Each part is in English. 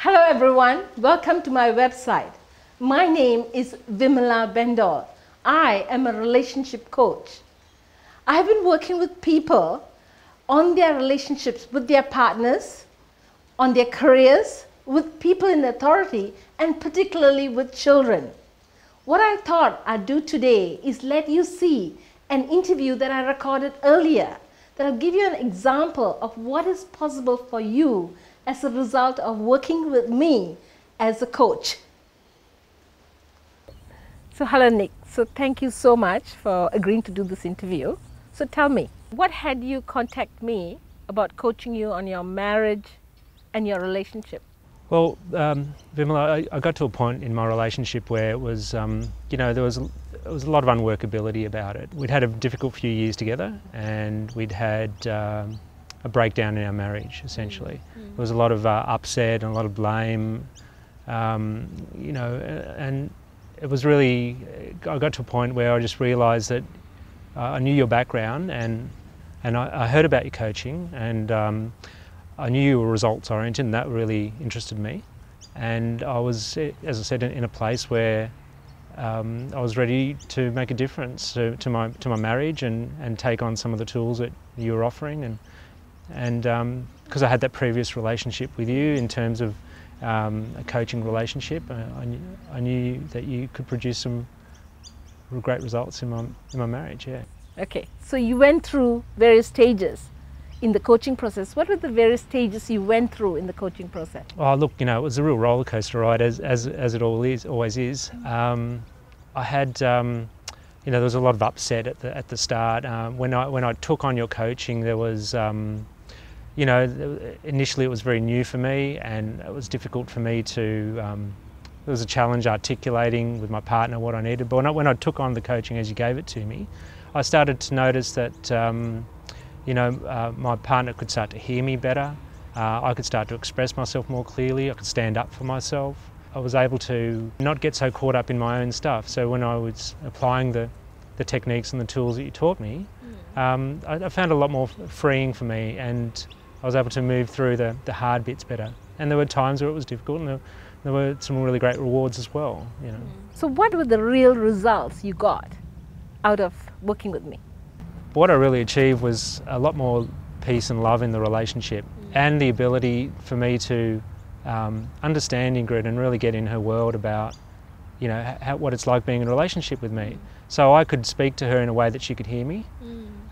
Hello everyone, welcome to my website. My name is Vimmela Bendall. I am a relationship coach. I have been working with people on their relationships with their partners, on their careers, with people in authority, and particularly with children. What I thought I'd do today is let you see an interview that I recorded earlier that will give you an example of what is possible for you as a result of working with me as a coach. So hello Nick, so thank you so much for agreeing to do this interview. So tell me, what had you contact me about coaching you on your marriage and your relationship? Well, Vimmela, I got to a point in my relationship where it was, there was a lot of unworkability about it. We'd had a difficult few years together, and we'd had a breakdown in our marriage, essentially. There was a lot of upset and a lot of blame, and it was really, I got to a point where I just realised that I knew your background, and I heard about your coaching, and I knew you were results oriented, and that really interested me. And I was, as I said, in a place where I was ready to make a difference to my marriage and take on some of the tools that you were offering, and because I had that previous relationship with you in terms of a coaching relationship, I knew that you could produce some great results in my marriage. Yeah. Okay. So you went through various stages in the coaching process. What were the various stages you went through in the coaching process? Oh, look, it was a real roller coaster ride, as it always is. I had, there was a lot of upset at the start. When I took on your coaching, there was, initially it was very new for me, and it was difficult for me to. There was a challenge articulating with my partner what I needed. But when I took on the coaching as you gave it to me, I started to notice that. My partner could start to hear me better. I could start to express myself more clearly. I could stand up for myself. I was able to not get so caught up in my own stuff. So when I was applying the techniques and the tools that you taught me, I found a lot more freeing for me, and I was able to move through the hard bits better. And there were times where it was difficult, and there were some really great rewards as well. So what were the real results you got out of working with me? What I really achieved was a lot more peace and love in the relationship, and the ability for me to understand Ingrid and really get in her world about, what it's like being in a relationship with me. So I could speak to her in a way that she could hear me,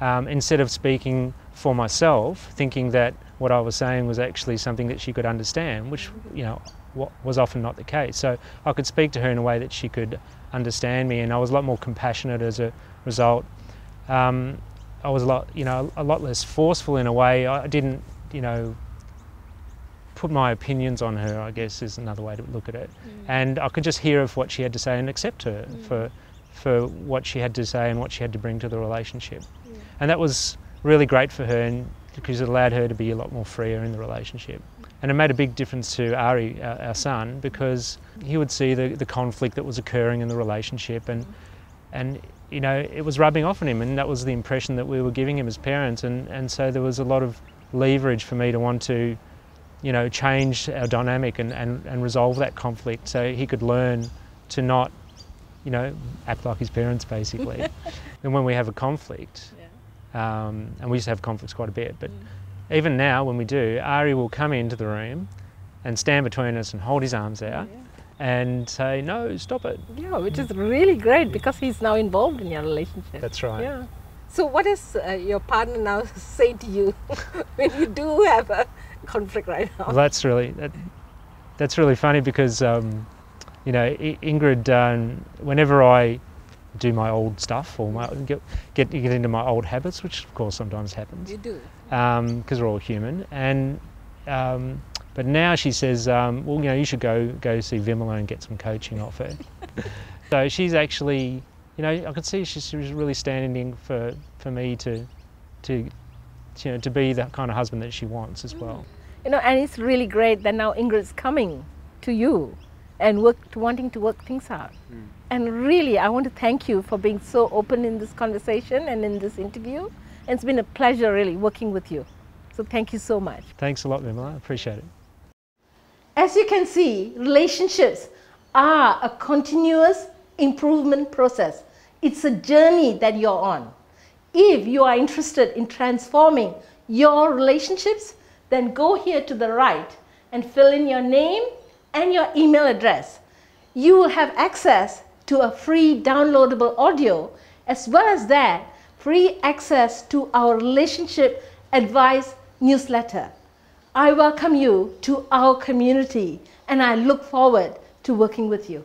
instead of speaking for myself, thinking that what I was saying was actually something that she could understand, which was often not the case. So I could speak to her in a way that she could understand me, and I was a lot more compassionate as a result. I was a lot less forceful in a way. I didn't, put my opinions on her, I guess is another way to look at it. And I could just hear of what she had to say and accept her for what she had to say and what she had to bring to the relationship. And that was really great for her, and because it allowed her to be a lot more freer in the relationship. And it made a big difference to Ari, our son, because he would see the conflict that was occurring in the relationship, and it was rubbing off on him, and that was the impression that we were giving him as parents, and so there was a lot of leverage for me to want to, change our dynamic and resolve that conflict so he could learn to not, act like his parents, basically. And when we have a conflict, and we used to have conflicts quite a bit, but even now when we do, Ari will come into the room and stand between us and hold his arms out, and say, no, stop it. Yeah, which is really great because he's now involved in your relationship. That's right. Yeah. So what does your partner now say to you when you do have a conflict right now? Well, that's really funny because, Ingrid, whenever I do my old stuff or get into my old habits, which of course sometimes happens. You do. Because we're all human. And but now she says, you should go see Vimmela and get some coaching off her. So she's actually, I could see she's really standing for me to be the kind of husband that she wants as well. And it's really great that now Ingrid's coming to you and wanting to work things out. And really, I want to thank you for being so open in this conversation and in this interview. And it's been a pleasure really working with you. So thank you so much. Thanks a lot, Vimmela. I appreciate it. As you can see, relationships are a continuous improvement process. It's a journey that you're on. If you are interested in transforming your relationships, then go here to the right and fill in your name and your email address. You will have access to a free downloadable audio, as well as that, free access to our relationship advice newsletter. I welcome you to our community and I look forward to working with you.